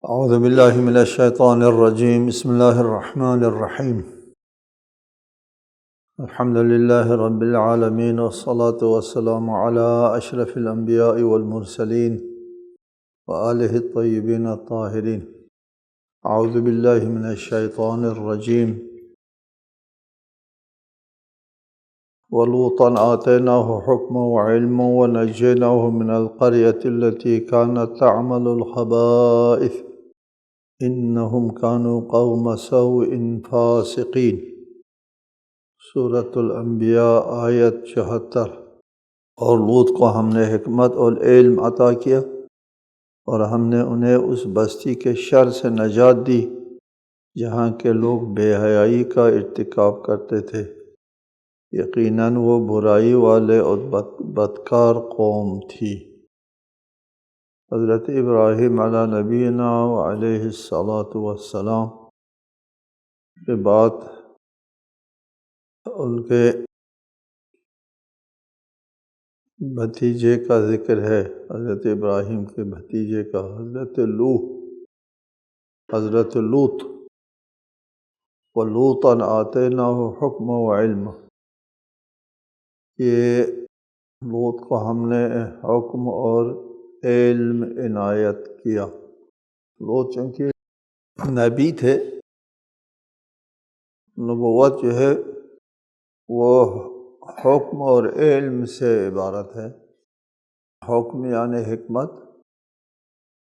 اعوذ باللہ من الشیطان الرجیم بسم اللہ الرحمن الرحیم الحمد للہ رب العالمین والصلاة والسلام علی اشرف الانبیاء والمرسلین وآلہ الطیبین الطاہرین۔ اعوذ باللہ من الشیطان الرجیم ولوطا آتیناہ حکما وعلما ونجیناہ من القریۃ التی کانت تعمل الخبائث انہم کانوا قوم سوء فاسقین۔ سورۃ الانبیاء آیت 74۔ اور لوط کو ہم نے حکمت اور علم عطا کیا اور ہم نے انہیں اس بستی کے شر سے نجات دی جہاں کے لوگ بے حیائی کا ارتکاب کرتے تھے، یقیناً وہ برائی والے اور بدکار قوم تھی۔ حضرت ابراہیم علیہ نبینا علیہ الصلاۃ والسلام کے بعد ان کے بھتیجے کا ذکر ہے، حضرت ابراہیم کے بھتیجے کا، حضرت لوط۔ وَلُوطًا آتَيْنَاهُ حُكْمًا وَعِلْمًا، یہ لوط کو ہم نے حکم اور علم عنایت کیا۔ لوط چونکہ نبی تھے، نبوت جو ہے وہ حکم اور علم سے عبارت ہے۔ حکم یعنی حکمت،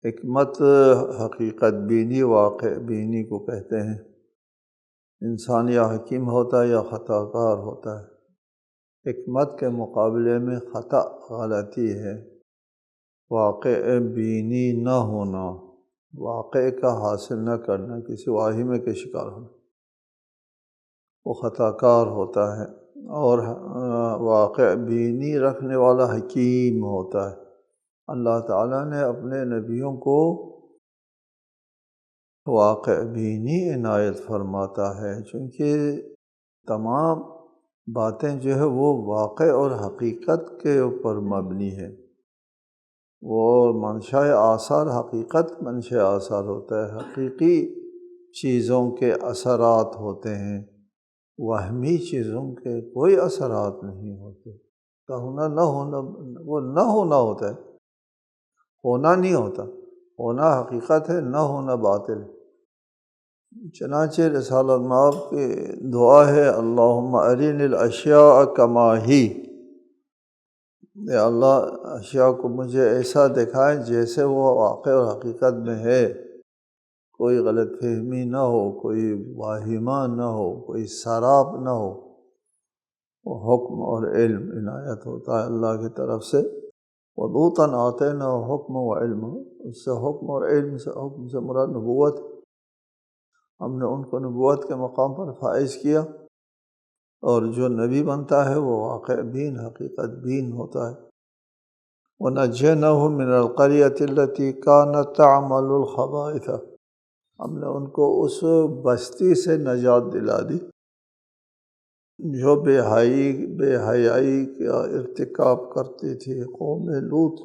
حکمت حقیقت بینی، واقع بینی کو کہتے ہیں۔ انسان یا حکیم ہوتا ہے یا خطا کار ہوتا ہے۔ حکمت کے مقابلے میں خطا غلطی ہے، واقع بینی نہ ہونا، واقع کا حاصل نہ کرنا، کسی واہمے کے شکار ہونا، وہ خطا کار ہوتا ہے۔ اور واقع بینی رکھنے والا حکیم ہوتا ہے۔ اللہ تعالیٰ نے اپنے نبیوں کو واقع بینی عنایت فرماتا ہے، چونکہ تمام باتیں جو ہے وہ واقع اور حقیقت کے اوپر مبنی ہے۔ وہ منشاء آثار حقیقت منشاء آثار ہوتا ہے، حقیقی چیزوں کے اثرات ہوتے ہیں، وہمی چیزوں کے کوئی اثرات نہیں ہوتے۔ کا ہونا نہ ہونا، وہ نہ ہونا ہوتا ہے، ہونا نہیں ہوتا۔ ہونا حقیقت ہے، نہ ہونا باطل ہے۔ چنانچہ رسالت مآب کی دعا ہے، اللہم ارنی الاشیاء کما ہی، اے اللہ اشیاء کو مجھے ایسا دکھائے جیسے وہ واقع اور حقیقت میں ہے، کوئی غلط فہمی نہ ہو، کوئی واہمہ نہ ہو، کوئی سراب نہ ہو۔ وہ حکم اور علم عنایت ہوتا ہے اللہ کی طرف سے۔ وَلُوطًا آتَيْنَاهُ حُكْمًا وَعِلْمًا، اس سے حکم اور علم سے، حکم سے مراد نبوت، ہم نے ان کو نبوت کے مقام پر فائز کیا، اور جو نبی بنتا ہے وہ واقع بین، حقیقت بین ہوتا ہے۔ وَنَجَّيْنَاهُ مِنَ الْقَرْيَةِ الَّتِي كَانَتْ تَعْمَلُ الْخَبَائِثَ، ہم نے ان کو اس بستی سے نجات دلا دی جو بے حیائی کا ارتکاب کرتی تھی، قوم لوط۔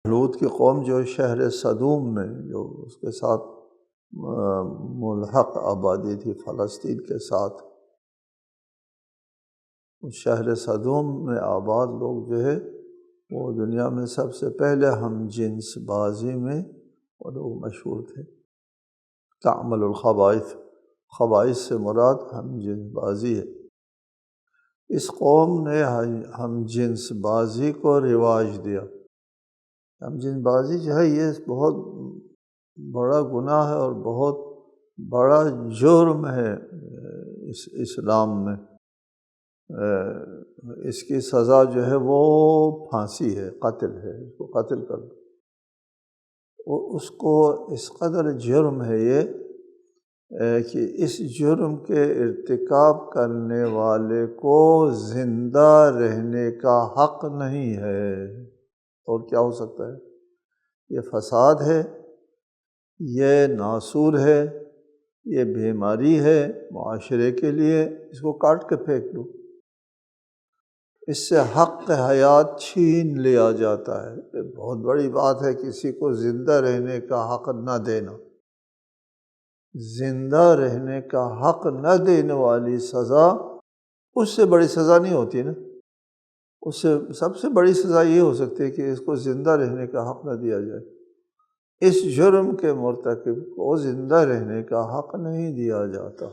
لوط کی قوم جو شہر صدوم میں، جو اس کے ساتھ ملحق آبادی تھی فلسطین کے ساتھ، اس شہر صدوم میں آباد لوگ جو ہے وہ دنیا میں سب سے پہلے ہم جنس بازی میں وہ لوگ مشہور تھے۔ تعمل الخبائث، خبائث سے مراد ہم جنس بازی ہے۔ اس قوم نے ہم جنس بازی کو رواج دیا۔ ہم جنس بازی جو ہے یہ بہت بڑا گناہ ہے اور بہت بڑا جرم ہے اسلام میں۔ اس کی سزا جو ہے وہ پھانسی ہے، قتل ہے، اس کو قتل کر دو۔ اس کو اس قدر جرم ہے یہ کہ اس جرم کے ارتکاب کرنے والے کو زندہ رہنے کا حق نہیں ہے۔ اور کیا ہو سکتا ہے؟ یہ فساد ہے، یہ ناسور ہے، یہ بیماری ہے معاشرے کے لیے، اس کو کاٹ کے پھینک دو۔ اس سے حق حیات چھین لیا جاتا ہے۔ یہ بہت بڑی بات ہے، کسی کو زندہ رہنے کا حق نہ دینا۔ زندہ رہنے کا حق نہ دینے والی سزا اس سے بڑی سزا نہیں ہوتی نا۔ اس سے سب سے بڑی سزا یہ ہو سکتی ہے کہ اس کو زندہ رہنے کا حق نہ دیا جائے۔ اس جرم کے مرتکب کو زندہ رہنے کا حق نہیں دیا جاتا،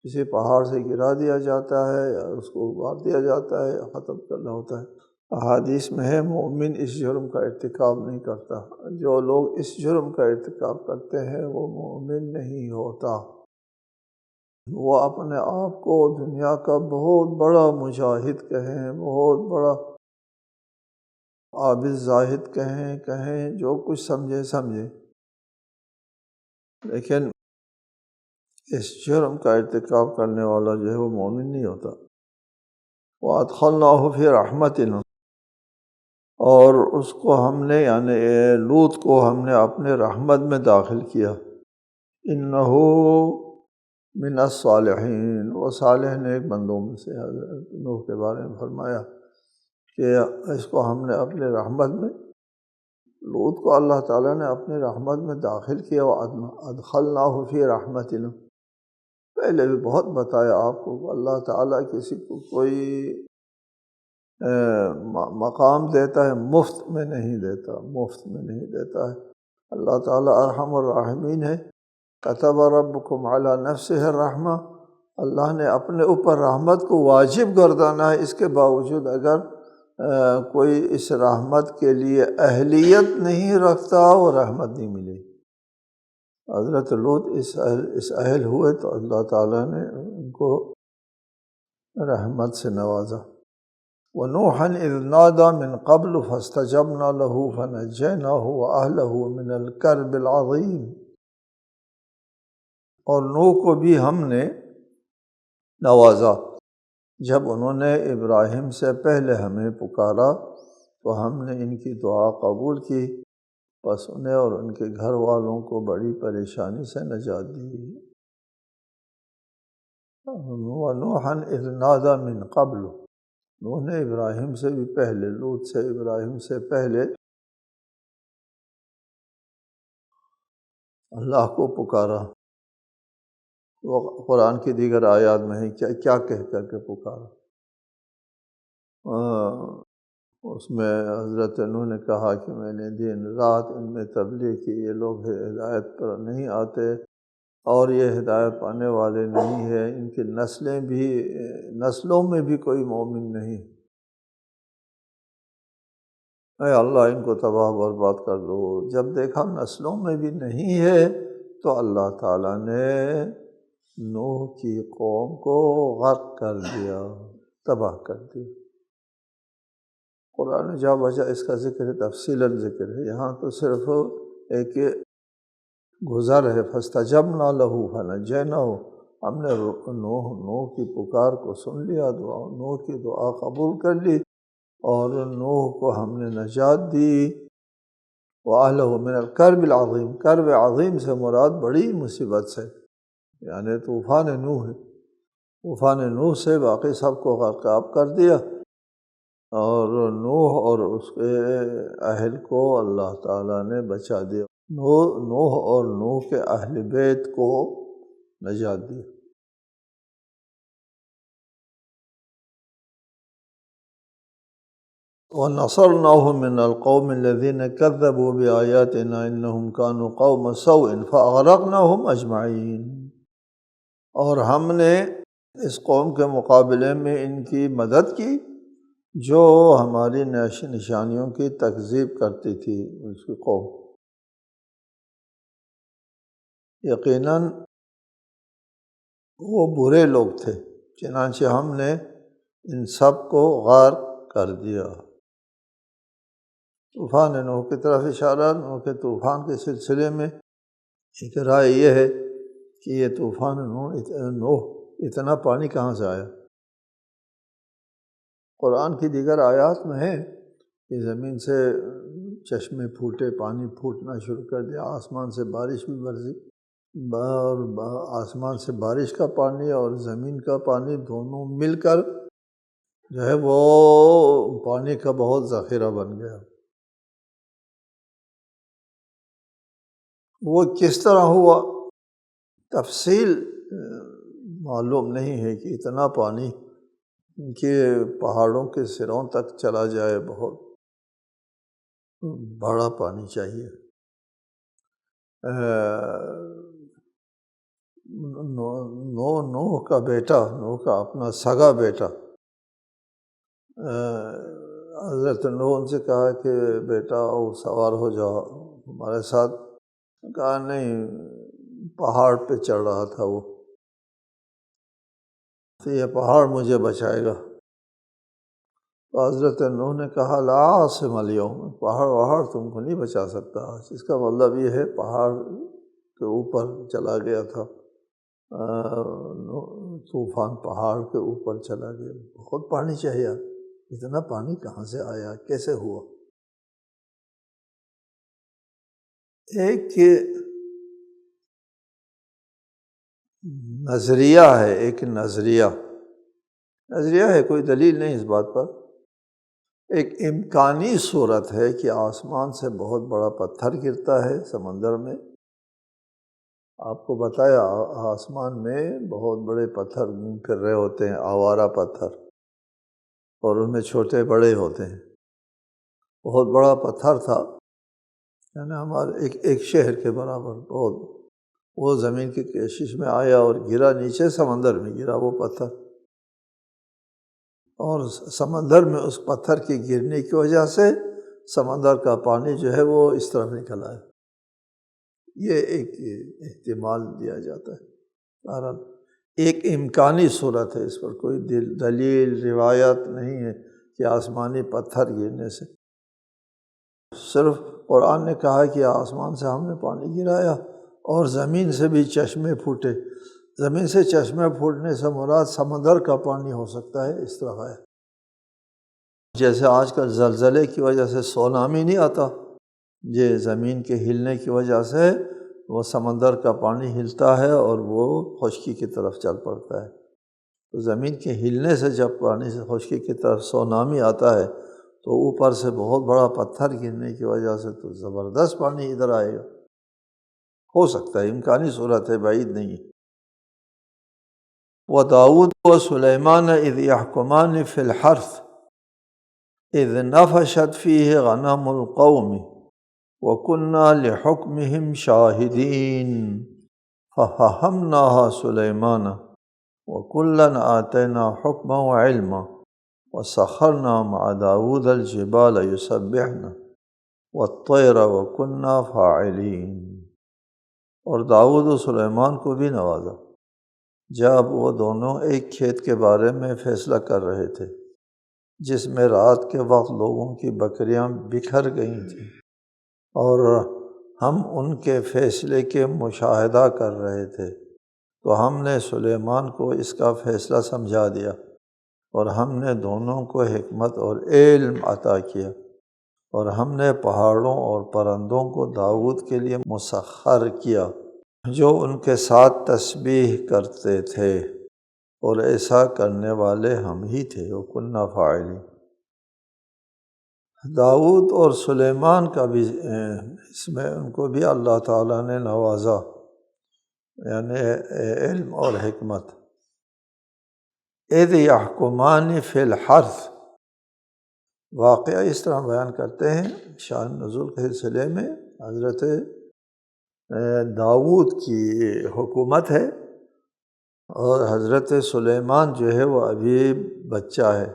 کسی پہاڑ سے گرا دیا جاتا ہے یا اس کو مار دیا جاتا ہے یا ختم کرنا ہوتا ہے۔ احادیث میں ہے مومن اس جرم کا ارتکاب نہیں کرتا، جو لوگ اس جرم کا ارتکاب کرتے ہیں وہ مومن نہیں ہوتا۔ وہ اپنے آپ کو دنیا کا بہت بڑا مجاہد کہیں، بہت بڑا عابد زاہد کہیں جو کچھ سمجھے، لیکن اس جرم کا ارتکاب کرنے والا جو ہے وہ مومن نہیں ہوتا۔ وَأَدْخَلْنَاهُ فِي رَحْمَتِنَا، اور اس کو ہم نے یعنی لوط کو ہم نے اپنے رحمت میں داخل کیا۔ إِنَّهُ من الصالحین، وہ صالح نیک بندوں میں سے۔ حضرت نوح کے بارے میں فرمایا کہ اس کو ہم نے اپنے رحمت میں، لوط کو اللہ تعالیٰ نے اپنی رحمت میں داخل کیا۔ وَأَدْخَلْنَاهُ فِي رَحْمَتِنَا، پہلے بھی بہت بتایا آپ کو کہ اللہ تعالیٰ کسی کو کوئی مقام دیتا ہے مفت میں نہیں دیتا، مفت میں نہیں دیتا ہے۔ اللہ تعالیٰ ارحم الراحمین ہے۔ کتب ربکم علی نفسہ الرحمہ، اللہ نے اپنے اوپر رحمت کو واجب گردانا ہے، اس کے باوجود اگر کوئی اس رحمت کے لیے اہلیت نہیں رکھتا وہ رحمت نہیں ملے۔ حضرت لوط اس اہل ہوئے تو اللہ تعالیٰ نے ان کو رحمت سے نوازا۔ وَنُوحًا إِذْ نَادَى مِن قَبْلُ فَاسْتَجَبْنَا لَهُ فَنَجَّيْنَاهُ وَأَهْلَهُ مِنَ الْكَرْبِ الْعَظِيمِ، اور نوح کو بھی ہم نے نوازا جب انہوں نے ابراہیم سے پہلے ہمیں پکارا تو ہم نے ان کی دعا قبول کی، بس انہیں اور ان کے گھر والوں کو بڑی پریشانی سے نجات دی۔ وَنُوحًا إِذْ نَادَى مِن قَبْلُ، نوح نے ابراہیم سے بھی پہلے، لوط سے ابراہیم سے پہلے اللہ کو پکارا۔ وہ قرآن کی دیگر آیات میں ہے کیا کہہ کر کے پکارا۔ اس میں حضرت نوح نے کہا کہ میں نے دن رات ان میں تبلیغ کی، یہ لوگ ہدایت پر نہیں آتے اور یہ ہدایت پانے والے نہیں ہیں، ان کی نسلوں میں بھی کوئی مومن نہیں، اے اللہ ان کو تباہ برباد کر دو۔ جب دیکھا نسلوں میں بھی نہیں ہے تو اللہ تعالیٰ نے نوح کی قوم کو غرق کر دیا، تباہ کر دیا۔ قرآن جا بجا اس کا ذکر ہے، تفصیلاً ذکر ہے، یہاں تو صرف ایک گزر ہے۔ فَاسْتَجَبْنَا لَهُ فَنَجَّيْنَاهُ، ہم نے نوح کی پکار کو سن لیا، نوح کی دعا قبول کر لی اور نوح کو ہم نے نجات دی۔ وَأَهْلَهُ مِنَ الْكَرْبِ الْعَظِيمِ، کرب عظیم سے مراد بڑی مصیبت سے، یعنی طوفان نوح ہے، طوفان نوح سے باقی سب کو غرقاب کر دیا، اور نوح اور اس کے اہل کو اللہ تعالیٰ نے بچا دیا، نوح اور نوح کے اہل بیت کو نجات دی۔ وَنَصَرْنَاهُ مِنَ الْقَوْمِ الَّذِينَ كَذَّبُوا بِآيَاتِنَا إِنَّهُمْ كَانُوا قَوْمَ سَوْءٍ فَأَغْرَقْنَاهُمْ أَجْمَعِينَ، اور ہم نے اس قوم کے مقابلے میں ان کی مدد کی جو ہماری نشانیوں کی تکذیب کرتی تھی، اس کی قوم۔ یقیناً وہ برے لوگ تھے، چنانچہ ہم نے ان سب کو غرق کر دیا۔ طوفان نوح کی طرف اشارہ، نوح کے طوفان کے سلسلے میں ایک رائے یہ ہے کہ یہ طوفان نوح اتنا پانی کہاں سے آیا۔ قرآن کی دیگر آیات میں ہے کہ زمین سے چشمے پھوٹے، پانی پھوٹنا شروع کر دیا، آسمان سے بارش بھی برسی، اور آسمان سے بارش کا پانی اور زمین کا پانی دونوں مل کر جو ہے وہ پانی کا بہت ذخیرہ بن گیا۔ وہ کس طرح ہوا تفصیل معلوم نہیں ہے کہ اتنا پانی کہ پہاڑوں کے سروں تک چلا جائے، بہت بڑا پانی چاہیے۔ نوح کا بیٹا، نوح کا اپنا سگا بیٹا، حضرت نوح ان سے کہا کہ بیٹا آؤ سوار ہو جاؤ ہمارے ساتھ، کہا نہیں، پہاڑ پہ چڑھ رہا تھا وہ، تو یہ پہاڑ مجھے بچائے گا۔ تو حضرت نوح نے کہا لا عاصم اليوم، پہاڑ وہاڑ تم کو نہیں بچا سکتا۔ اس کا مطلب یہ ہے پہاڑ کے اوپر چلا گیا تھا، طوفان پہاڑ کے اوپر چلا گیا، بہت پانی چاہیے، اتنا پانی کہاں سے آیا، کیسے ہوا؟ ایک نظریہ ہے، ایک نظریہ ہے، کوئی دلیل نہیں اس بات پر، ایک امکانی صورت ہے کہ آسمان سے بہت بڑا پتھر گرتا ہے سمندر میں۔ آپ کو بتایا آسمان میں بہت بڑے پتھر گھوم پھر رہے ہوتے ہیں، آوارہ پتھر، اور ان میں چھوٹے بڑے ہوتے ہیں۔ بہت بڑا پتھر تھا، یعنی ہمارے ایک شہر کے برابر، بہت، وہ زمین کی کشش میں آیا اور گرا نیچے، سمندر میں گرا وہ پتھر، اور سمندر میں اس پتھر کے گرنے کی وجہ سے سمندر کا پانی جو ہے وہ اس طرف نکل آیا۔ یہ ایک احتمال دیا جاتا ہے، بہرحال ایک امکانی صورت ہے، اس پر کوئی دلیل روایت نہیں ہے کہ آسمانی پتھر گرنے سے۔ صرف قرآن نے کہا کہ آسمان سے ہم نے پانی گرایا اور زمین سے بھی چشمے پھوٹے۔ زمین سے چشمے پھوٹنے سے مراد سمندر کا پانی ہو سکتا ہے، اس طرح ہے جیسے آج کل زلزلے کی وجہ سے سونامی نہیں آتا، یہ زمین کے ہلنے کی وجہ سے وہ سمندر کا پانی ہلتا ہے اور وہ خشکی کی طرف چل پڑتا ہے۔ تو زمین کے ہلنے سے جب پانی سے خشکی کی طرف سونامی آتا ہے تو اوپر سے بہت بڑا پتھر گرنے کی وجہ سے تو زبردست پانی ادھر آئے گا، ہو سکتا ہے، امکانی صورت ہے، بعید نہیں۔ وَدَاوُدَ وَسُلَيْمَانَ إِذْ يَحْكُمَانِ فِي الْحَرْثِ إِذْ نَفَشَتْ فِيهِ غَنَمُ الْقَوْمِ وَكُنَّا لِحُكْمِهِمْ شَاهِدِينَ فَفَهَّمْنَاهَا سُلَيْمَانَ وَكُلًّا آتَيْنَا حُكْمًا وَعِلْمًا وَسَخَّرْنَا مَعَ دَاوُودَ الْجِبَالَ يُسَبِّحْنَ وَالطَّيْرَ وَكُنَّا فَاعِلِينَ۔ اور داؤد و سلیمان کو بھی نوازا جب وہ دونوں ایک کھیت کے بارے میں فیصلہ کر رہے تھے جس میں رات کے وقت لوگوں کی بکریاں بکھر گئی تھیں، اور ہم ان کے فیصلے کے مشاہدہ کر رہے تھے، تو ہم نے سلیمان کو اس کا فیصلہ سمجھا دیا، اور ہم نے دونوں کو حکمت اور علم عطا کیا، اور ہم نے پہاڑوں اور پرندوں کو داؤد کے لیے مسخر کیا جو ان کے ساتھ تسبیح کرتے تھے، اور ایسا کرنے والے ہم ہی تھے، وَكُنَّا فَاعِلِينَ۔ داؤد اور سلیمان کا بھی اس میں ان کو بھی اللہ تعالیٰ نے نوازا، یعنی علم اور حکمت۔ اِذْ يَحْكُمَانِ فِي الْحَرْثِ، واقعہ اس طرح بیان کرتے ہیں شان نزول کے سلسلے میں، حضرت داؤد کی حکومت ہے اور حضرت سلیمان جو ہے وہ ابھی بچہ ہے۔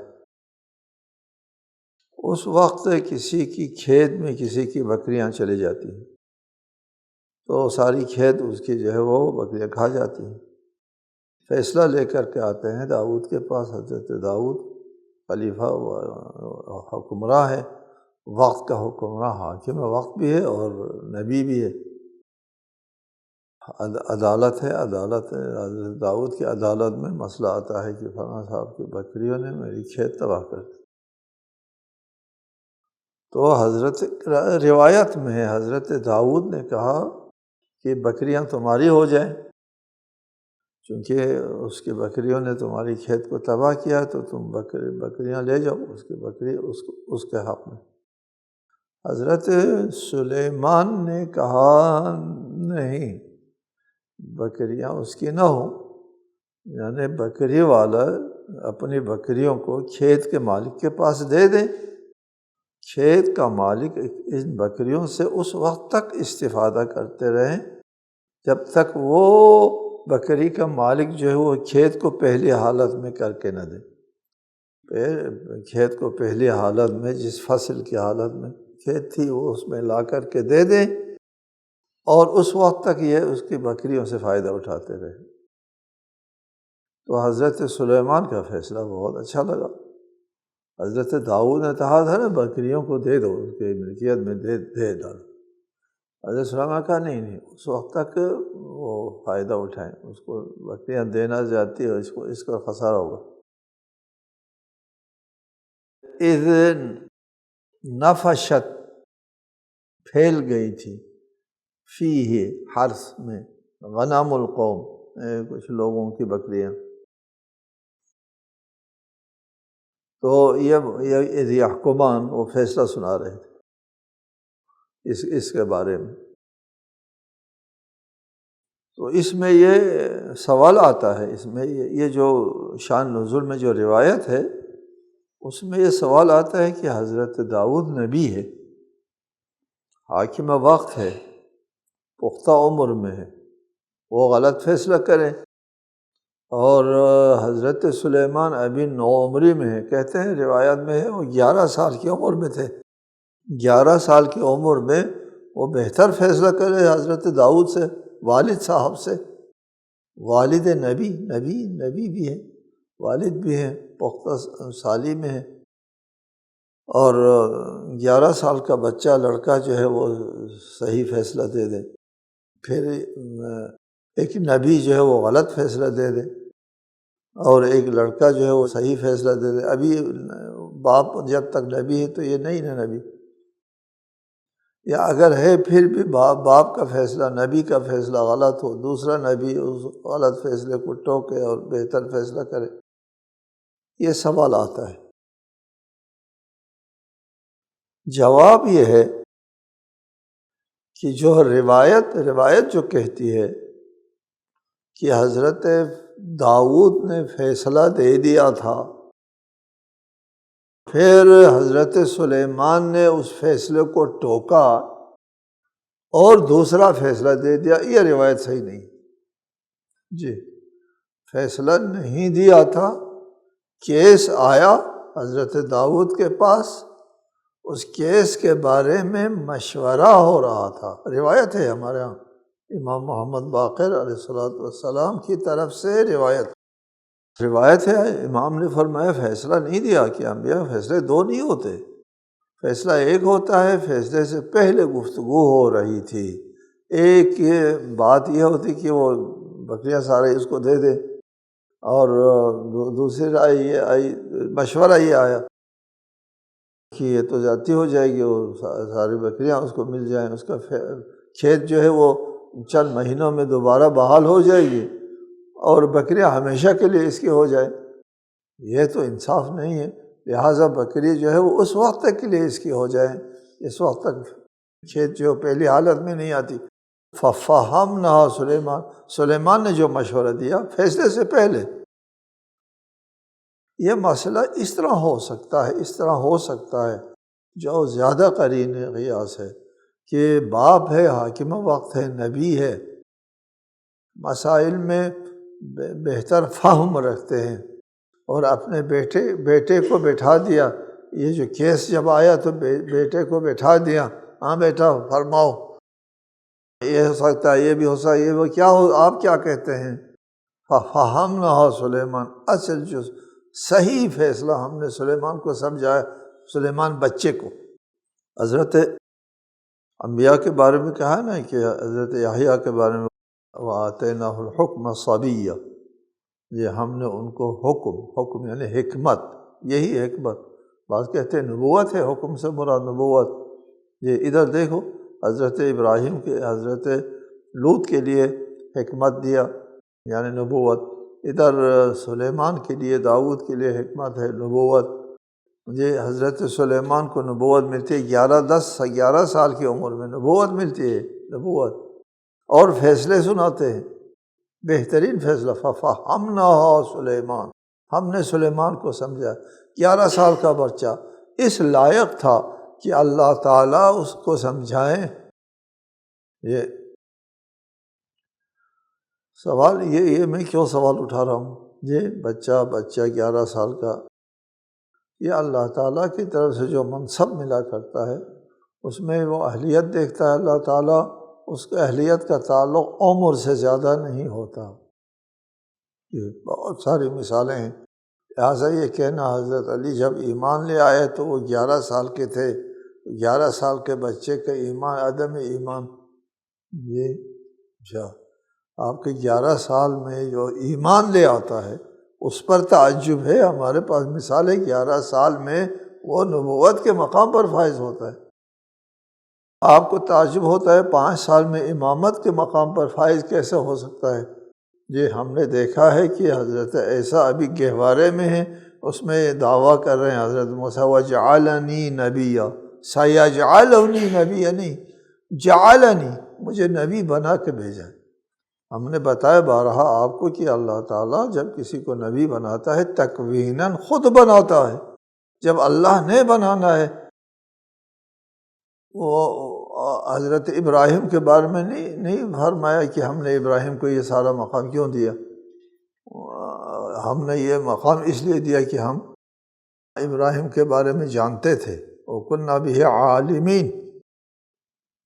اس وقت کسی کی کھیت میں کسی کی بکریاں چلی جاتی ہیں تو ساری کھیت اس کی جو ہے وہ بکریاں کھا جاتی ہیں۔ فیصلہ لے کر کے آتے ہیں داؤد کے پاس، حضرت داؤد خلیفہ و حکمراں ہے، وقت کا حکمراں، حاکم وقت بھی ہے اور نبی بھی ہے، عدالت ہے، عدالت ہے۔ حضرت داؤد کی عدالت میں مسئلہ آتا ہے کہ فلاں صاحب کی بکریوں نے میری کھیت تباہ کر دی، تو حضرت روایت میں ہے حضرت داؤد نے کہا کہ بکریاں تمہاری ہو جائیں، چونکہ اس کی بکریوں نے تمہاری کھیت کو تباہ کیا تو تم بکریاں لے جاؤ، اس کی بکری اس کے حق میں۔ حضرت سلیمان نے کہا نہیں، بکریاں اس کی نہ ہوں، یعنی بکری والا اپنی بکریوں کو کھیت کے مالک کے پاس دے دیں، کھیت کا مالک ان بکریوں سے اس وقت تک استفادہ کرتے رہیں جب تک وہ بکری کا مالک جو ہے وہ کھیت کو پہلی حالت میں کر کے نہ دے۔ پھر کھیت کو پہلی حالت میں، جس فصل کی حالت میں کھیت تھی وہ اس میں لا کر کے دے دیں، اور اس وقت تک یہ اس کی بکریوں سے فائدہ اٹھاتے رہے۔ تو حضرت سلیمان کا فیصلہ بہت اچھا لگا۔ حضرت داؤد نے کہا تھا نا بکریوں کو دے دو، اس کے ملکیت میں دے ڈالو۔ حضرت سلیمان کہا نہیں، اس وقت تک وہ فائدہ اٹھائیں، اس کو بکریاں دینا جاتی ہے، اس کا خسارہ ہوگا۔ اذ نفشت، پھیل گئی تھی، فیہ حرث میں، غنم القوم، کچھ لوگوں کی بکریاں۔ تو یہ یحکمان وہ فیصلہ سنا رہے تھے اس کے بارے میں۔ تو اس میں یہ سوال آتا ہے، اس میں یہ جو شان نزول میں جو روایت ہے اس میں یہ سوال آتا ہے کہ حضرت داؤد نبی ہے، حاکم وقت ہے، پختہ عمر میں ہے، وہ غلط فیصلہ کریں، اور حضرت سلیمان ابھی نوعمری میں ہے، کہتے ہیں روایت میں ہے وہ 11 سال کی عمر میں تھے، 11 سال کی عمر میں وہ بہتر فیصلہ کرے حضرت داؤد سے، والد صاحب سے، والد نبی بھی ہے، والد بھی ہیں، پختہ سالی میں ہے، اور 11 سال کا بچہ لڑکا جو ہے وہ صحیح فیصلہ دے دے، پھر ایک نبی جو ہے وہ غلط فیصلہ دے دے، اور ایک لڑکا جو ہے وہ صحیح فیصلہ دے دے۔ ابھی باپ جب تک نبی ہے تو یہ نہیں نا نبی، یا اگر ہے پھر بھی باپ کا فیصلہ، نبی کا فیصلہ غلط ہو، دوسرا نبی اس غلط فیصلے کو ٹوکے اور بہتر فیصلہ کرے، یہ سوال آتا ہے۔ جواب یہ ہے کہ جو روایت جو کہتی ہے کہ حضرت داؤد نے فیصلہ دے دیا تھا، پھر حضرت سلیمان نے اس فیصلے کو ٹوکا اور دوسرا فیصلہ دے دیا، یہ روایت صحیح نہیں جی۔ فیصلہ نہیں دیا تھا، کیس آیا حضرت داؤد کے پاس، اس کیس کے بارے میں مشورہ ہو رہا تھا، روایت ہے ہمارے ہاں امام محمد باقر علیہ السلام کی طرف سے روایت ہے، امام نے فرمایا فیصلہ نہیں دیا، کہ انبیاء فیصلے دو نہیں ہوتے، فیصلہ ایک ہوتا ہے، فیصلے سے پہلے گفتگو ہو رہی تھی، ایک یہ بات یہ ہوتی کہ وہ بکریاں سارے اس کو دے دے، اور دوسری رائے یہ آئی، مشورہ یہ آیا کہ یہ تو جاتی ہو جائے گی، وہ ساری بکریاں اس کو مل جائیں، اس کا کھیت جو ہے وہ چند مہینوں میں دوبارہ بحال ہو جائے گی، اور بکریاں ہمیشہ کے لیے اس کی ہو جائے، یہ تو انصاف نہیں ہے، لہٰذا بکری جو ہے وہ اس وقت تک کے لیے اس کی ہو جائے، اس وقت تک کھیت جو پہلی حالت میں نہیں آتی۔ فَفَهَمْنَهَا سلیمان نے جو مشورہ دیا فیصلے سے پہلے، یہ مسئلہ اس طرح ہو سکتا ہے جو زیادہ قرین قیاس ہے، کہ باپ ہے، حاکم وقت ہے، نبی ہے، مسائل میں بہتر فہم رکھتے ہیں، اور اپنے بیٹے کو بٹھا دیا، یہ جو کیس جب آیا تو بیٹے کو بٹھا دیا، ہاں بیٹا فرماؤ، یہ ہو سکتا ہے، یہ بھی ہو سکتا ہے، یہ وہ کیا ہو، آپ کیا کہتے ہیں؟ فَفَهَمْنَهَا سلیمان، اصل جو صحیح فیصلہ ہم نے سلیمان کو سمجھایا، سلیمان بچے کو۔ حضرت انبیاء کے بارے میں کہا نا کہ حضرت یحییٰ کے بارے میں وَآتَيْنَاهُ الْحُكْمَ صَبِيًّا، یہ ہم نے ان کو حکم یعنی حکمت، یہی حکمت، بعض کہتے ہیں نبوت ہے، حکم سے مراد نبوت۔ یہ ادھر دیکھو، حضرت ابراہیم کے، حضرت لوط کے لیے حکمت دیا، یعنی نبوت۔ ادھر سلیمان کے لیے، داؤد کے لیے حکمت ہے نبوت۔ یہ حضرت سلیمان کو نبوت ملتی ہے 11 سال کی عمر میں نبوت ملتی ہے، نبوت، اور فیصلے سناتے ہیں، بہترین فیصلہ۔ فَفَهَّمْنَاهَا سلیمان، ہم نے سلیمان کو سمجھا۔ 11 سال کا بچہ اس لائق تھا کہ اللہ تعالیٰ اس کو سمجھائیں۔ یہ سوال یہ میں کیوں سوال اٹھا رہا ہوں؟ یہ بچہ 11 سال کا، یہ اللہ تعالیٰ کی طرف سے جو منصب ملا کرتا ہے اس میں وہ اہلیت دیکھتا ہے اللہ تعالیٰ۔ اس کے اہلیت کا تعلق عمر سے زیادہ نہیں ہوتا۔ یہ بہت ساری مثالیں ہیں۔ لہٰذا یہ کہنا حضرت علی جب ایمان لے آئے تو وہ 11 سال کے تھے، 11 سال کے بچے کا ایمان، عدم ایمان، یہ اچھا آپ کے 11 سال میں جو ایمان لے آتا ہے اس پر تعجب ہے۔ ہمارے پاس مثال ہے 11 سال میں وہ نبوت کے مقام پر فائز ہوتا ہے۔ آپ کو تعجب ہوتا ہے 5 سال میں امامت کے مقام پر فائز کیسے ہو سکتا ہے؟ یہ ہم نے دیکھا ہے کہ حضرت عیسیٰ ابھی گہوارے میں ہیں، اس میں دعویٰ کر رہے ہیں حضرت موسیٰ وَجَعَلَنِي نَبِيًّا، سَيَجْعَلُنِي نَبِيًّا نہیں، جَعَلَنِی، مجھے نبی بنا کے بھیجا۔ ہم نے بتایا بارہا آپ کو کہ اللہ تعالیٰ جب کسی کو نبی بناتا ہے تکویناً خود بناتا ہے۔ جب اللہ نے بنانا ہے، وہ حضرت ابراہیم کے بارے میں نہیں فرمایا کہ ہم نے ابراہیم کو یہ سارا مقام کیوں دیا؟ ہم نے یہ مقام اس لیے دیا کہ ہم ابراہیم کے بارے میں جانتے تھے، وَكُنَّا بِهِ عَالِمِينَ،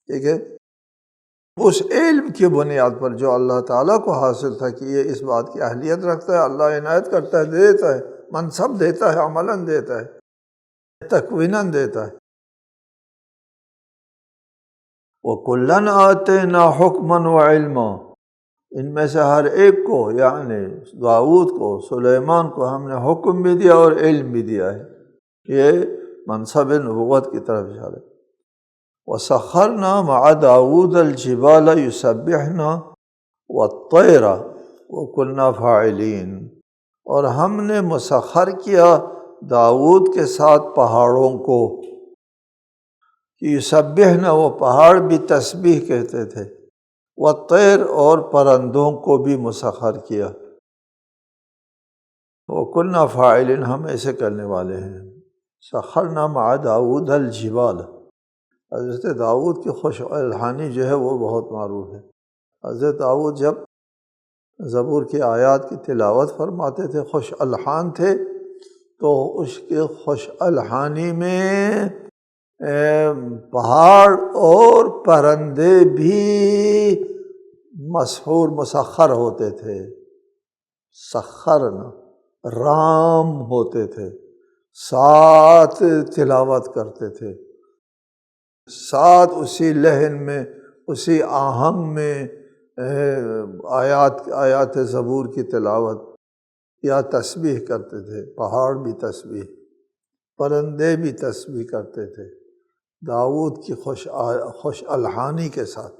ٹھیک ہے؟ اس علم کی بنیاد پر جو اللہ تعالیٰ کو حاصل تھا کہ یہ اس بات کی اہلیت رکھتا ہے، اللہ عنایت کرتا ہے، دیتا ہے، منصب دیتا ہے، عملاً دیتا ہے، تکویناً دیتا ہے۔ وَكُلًّا آتَيْنَا حُكْمًا وَعِلْمًا، ان میں سے ہر ایک کو، یعنی داؤد کو، سلیمان کو ہم نے حکم بھی دیا اور علم بھی دیا ہے۔ یہ منصب نبوت کی طرف جا رہے۔ وَسَخَّرْنَا مَعَ دَاوُودَ الْجِبَالَ يُسَبِّحْنَا وَالطَّيْرَ وَكُنَّا فَاعِلِينَ، اور ہم نے مسخر کیا داؤد کے ساتھ پہاڑوں کو، کہ یسبحنا، وہ پہاڑ بھی تسبیح کہتے تھے، والطیر، اور پرندوں کو بھی مسخر کیا۔ وَكُنَّا فَاعِلِينَ، ہم ایسے کرنے والے ہیں۔ سخرنا مع داؤد الجبال، حضرت داؤد کی خوش الحانی جو ہے وہ بہت معروف ہے۔ حضرت داؤد جب زبور کی آیات کی تلاوت فرماتے تھے، خوش الحان تھے، تو اس کے خوش الحانی میں پہاڑ اور پرندے بھی مسحور مسخر ہوتے تھے۔ سخرنا، رام ہوتے تھے، ساتھ تلاوت کرتے تھے، ساتھ اسی لحن میں، اسی آہنگ میں آیات زبور کی تلاوت یا تسبیح کرتے تھے۔ پہاڑ بھی تسبیح، پرندے بھی تسبیح کرتے تھے داؤد کی خوش الحانی کے ساتھ۔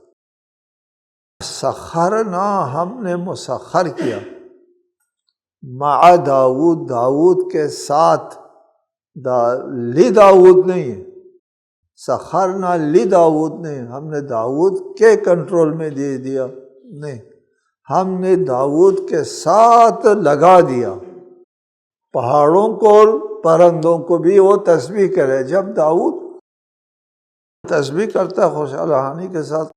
سخرنا، ہم نے مسخر کیا، مع داؤد، داؤد کے ساتھ، لی داؤد نہیں ہے، سخرنا لی داؤد نہیں، ہم نے داؤد کے کنٹرول میں دے دیا نہیں، ہم نے داؤد کے ساتھ لگا دیا۔ پہاڑوں کو اور پرندوں کو بھی وہ تسبیح کرے۔ جب داؤد تسبیح کرتا ہے خوش الحانی کے ساتھ،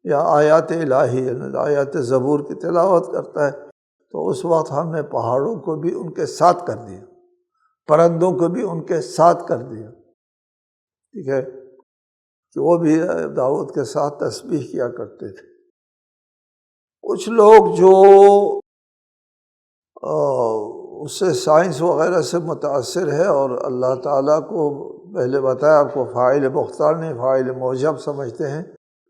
یا آیات الہی، آیات زبور کی تلاوت کرتا ہے، تو اس وقت ہم نے پہاڑوں کو بھی ان کے ساتھ کر دیا، پرندوں کو بھی ان کے ساتھ کر دیا، ٹھیک ہے، کہ وہ بھی داؤد کے ساتھ تسبیح کیا کرتے تھے۔ کچھ لوگ جو اس سے سائنس وغیرہ سے متاثر ہے اور اللہ تعالیٰ کو، پہلے بتایا آپ کو، فاعل مختار نہیں، فاعل موجب سمجھتے ہیں،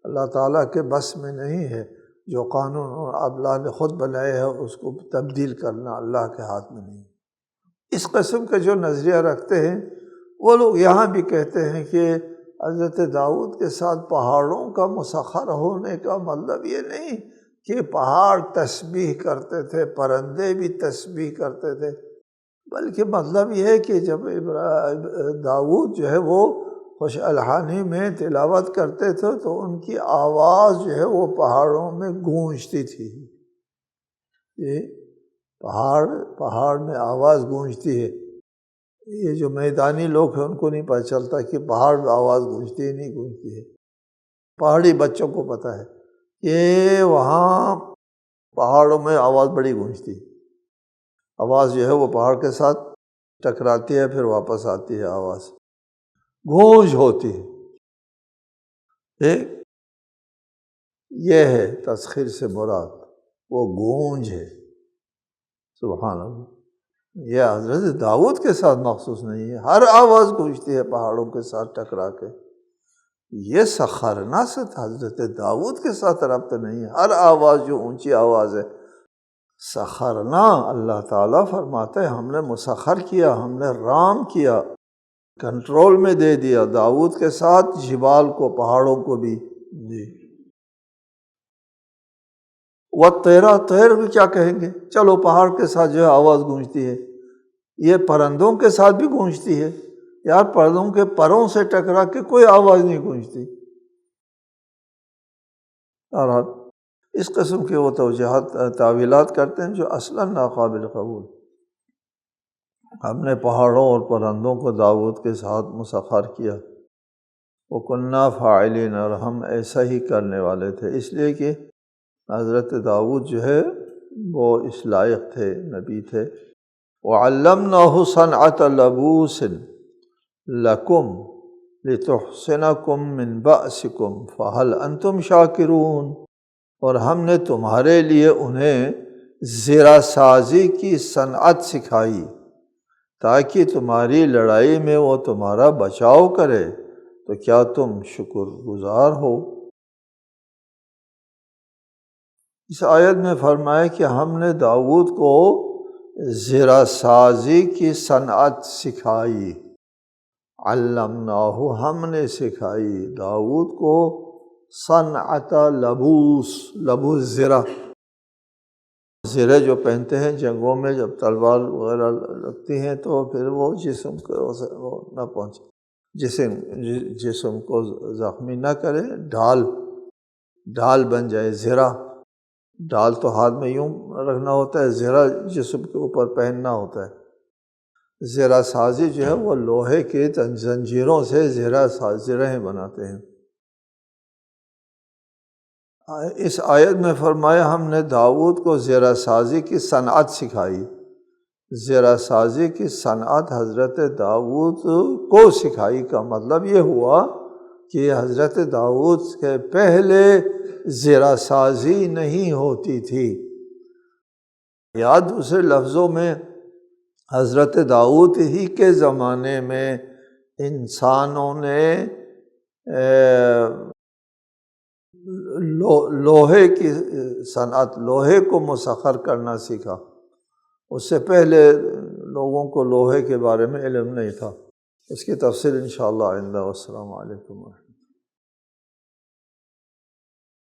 اللہ تعالیٰ کے بس میں نہیں ہے۔ جو قانون اللہ نے خود بنائے ہے اس کو تبدیل کرنا اللہ کے ہاتھ میں نہیں۔ اس قسم کا جو نظریہ رکھتے ہیں وہ لوگ یہاں بھی کہتے ہیں کہ حضرت داؤد کے ساتھ پہاڑوں کا مسخر ہونے کا مطلب یہ نہیں کہ پہاڑ تسبیح کرتے تھے، پرندے بھی تسبیح کرتے تھے، بلکہ مطلب یہ ہے کہ جب داؤد جو ہے وہ خوش الحانی میں تلاوت کرتے تھے تو ان کی آواز جو ہے وہ پہاڑوں میں گونجتی تھی۔ یہ پہاڑ میں آواز گونجتی ہے، یہ جو میدانی لوگ ہیں ان کو نہیں پتہ چلتا کہ پہاڑ میں آواز گونجتی ہے نہیں گونجتی ہے، پہاڑی بچوں کو پتہ ہے کہ وہاں پہاڑوں میں آواز بڑی گونجتی ہے، آواز جو ہے وہ پہاڑ کے ساتھ ٹکراتی ہے پھر واپس آتی ہے، آواز گونج ہوتی ہے۔ یہ ہے تسخیر سے مراد وہ گونج ہے۔ سبحان اللہ، یہ حضرت داؤد کے ساتھ مخصوص نہیں ہے، ہر آواز گونجتی ہے پہاڑوں کے ساتھ ٹکرا کے۔ یہ سخرنا سے حضرت داؤد کے ساتھ ربط نہیں ہے، ہر آواز جو اونچی آواز ہے سخرنا، اللہ تعالیٰ فرماتے ہیں ہم نے مسخر کیا، ہم نے رام کیا، کنٹرول میں دے دیا داؤد کے ساتھ جبال کو، پہاڑوں کو بھی۔ جی وَالطَّيْرَ، طیر بھی کیا کہیں گے، چلو پہاڑ کے ساتھ جو ہے آواز گونجتی ہے، یہ پرندوں کے ساتھ بھی گونجتی ہے یار، پرندوں کے پروں سے ٹکرا کے کوئی آواز نہیں گونجتی۔ اور اس قسم کے وہ توجیہات تعویلات کرتے ہیں جو اصلاً ناقابل قبول۔ ہم نے پہاڑوں اور پرندوں کو داؤد کے ساتھ مسخر کیا، وَكُنَّا فَاعِلِينَ، اور ہم ایسا ہی کرنے والے تھے، اس لیے کہ حضرت داؤد جو ہے وہ اس لائق تھے، نبی تھے۔ وَعَلَّمْنَاهُ صَنْعَةَ لَبُوسٍ لَكُمْ لِتُحْصِنَكُمْ مِنْ بَأْسِكُمْ فَهَلْ أَنْتُمْ شَاكِرُونَ، اور ہم نے تمہارے لیے انہیں زرہ سازی کی صنعت سکھائی تاکہ تمہاری لڑائی میں وہ تمہارا بچاؤ کرے، تو کیا تم شکر گزار ہو؟ اس آیت میں فرمایا کہ ہم نے داؤد کو زرہ سازی کی صنعت سکھائی، علمناہ، ہم نے سکھائی داؤد کو صنعت لبوس، لبوس زرہ جو پہنتے ہیں جنگوں میں، جب تلوار وغیرہ لگتی ہیں تو پھر وہ جسم کو وہ نہ پہنچے، جسم کو زخمی نہ کرے، ڈھال بن جائے۔ زرہ، ڈھال تو ہاتھ میں یوں رکھنا ہوتا ہے، زرہ جسم کے اوپر پہننا ہوتا ہے۔ زرہ سازی جو ہے وہ لوہے کے زنجیروں سے زرہیں بناتے ہیں۔ اس آیت میں فرمایا ہم نے داؤد کو زرہ سازی کی صنعت سکھائی۔ زرہ سازی کی صنعت حضرت داؤد کو سکھائی کا مطلب یہ ہوا کہ حضرت داؤد کے پہلے زرہ سازی نہیں ہوتی تھی، یا دوسرے لفظوں میں حضرت داؤد ہی کے زمانے میں انسانوں نے لوہے کی صنعت، لوہے کو مسخر کرنا سیکھا۔ اس سے پہلے لوگوں کو لوہے کے بارے میں علم نہیں تھا۔ اس کی تفصیل انشاءاللہ آئندہ۔ والسلام علیکم۔